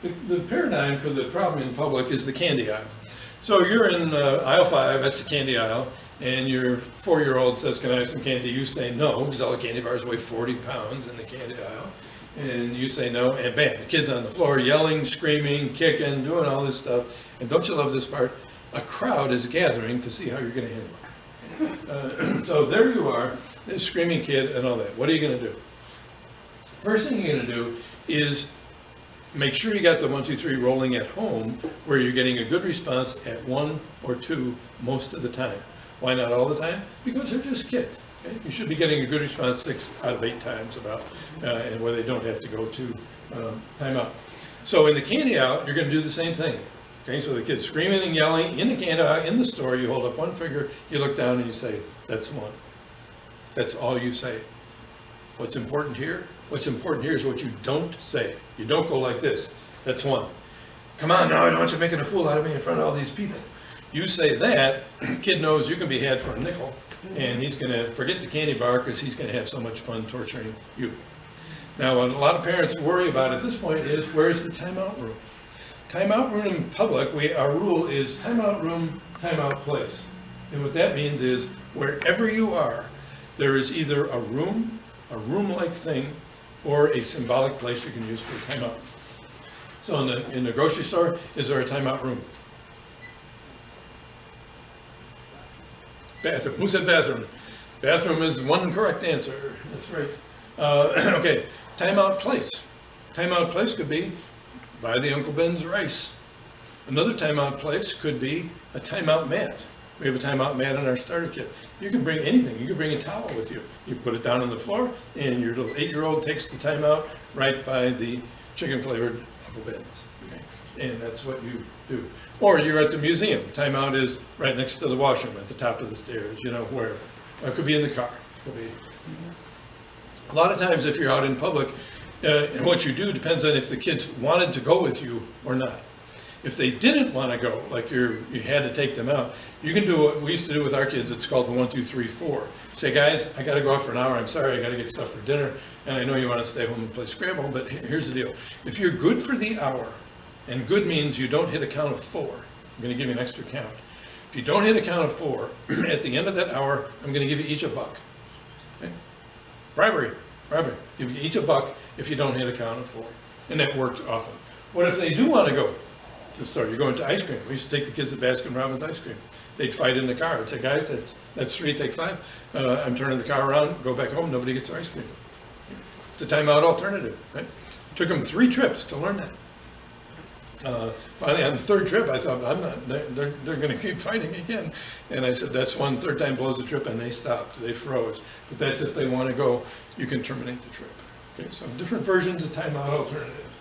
The paradigm for the problem in public is the candy aisle. So you're in aisle 5, that's the candy aisle, and your 4-year-old says, can I have some candy? You say no, because all the candy bars weigh 40 pounds in the candy aisle. And you say no, and bam, the kid's on the floor yelling, screaming, kicking, doing all this stuff. And don't you love this part? A crowd is gathering to see how you're going to handle it. So there you are, this screaming kid and all that. What are you going to do? First thing you're going to do is make sure you got the 1, 2, 3 rolling at home, where you're getting a good response at 1 or 2 most of the time. Why not all the time? Because they're just kids. Okay? You should be getting a good response 6 out of 8 times about, and where they don't have to go to timeout. So in the candy aisle, you're going to do the same thing. Okay, so the kid's screaming and yelling in the candy aisle in the store. You hold up one finger, you look down, and you say, "That's 1." That's all you say. What's important here? What's important here is what you don't say. You don't go like this. That's 1. Come on now, I don't want you making a fool out of me in front of all these people. You say that, kid knows you can be had for a nickel, and he's going to forget the candy bar because he's going to have so much fun torturing you. Now, what a lot of parents worry about at this point is, where's the timeout room? Timeout room in public, our rule is timeout room, timeout place. And what that means is, wherever you are, there is either a room-like thing, or a symbolic place you can use for a timeout. So in the grocery store, is there a timeout room? Bathroom. Who said bathroom? Bathroom is one correct answer. That's right. Okay, timeout place. Timeout place could be buy the Uncle Ben's rice. Another timeout place could be a timeout mat. We have a timeout mat in our starter kit. You can bring anything. You can bring a towel with you. You put it down on the floor, and your little 8-year-old takes the timeout right by the chicken-flavored Uncle Ben's. Okay? And that's what you do. Or you're at the museum. Timeout is right next to the washroom at the top of the stairs, where. Or it could be in the car. Could be. A lot of times if you're out in public, and what you do depends on if the kids wanted to go with you or not. If they didn't want to go, like you had to take them out, you can do what we used to do with our kids. It's called the 1, 2, 3, 4. Say, guys, I got to go out for an hour. I'm sorry, I got to get stuff for dinner, and I know you want to stay home and play Scrabble, but here's the deal. If you're good for the hour, and good means you don't hit a count of 4, I'm going to give you an extra count. If you don't hit a count of 4, at the end of that hour, I'm going to give you each $1. Okay? Bribery. Give you each $1 if you don't hit a count of 4. And that worked often. What if they do want to go to the store? You're going to ice cream. We used to take the kids to Baskin-Robbins ice cream. They'd fight in the car. I'd say, guys, that's 3, take 5. I'm turning the car around, go back home, nobody gets ice cream. It's a timeout alternative, right? It took them 3 trips to learn that. Finally, on the 3rd trip, I thought, they're going to keep fighting again. And I said, that's 1, 3rd time blows the trip, and they stopped. They froze. But that's if they want to go, you can terminate the trip. Okay, so different versions of timeout alternatives.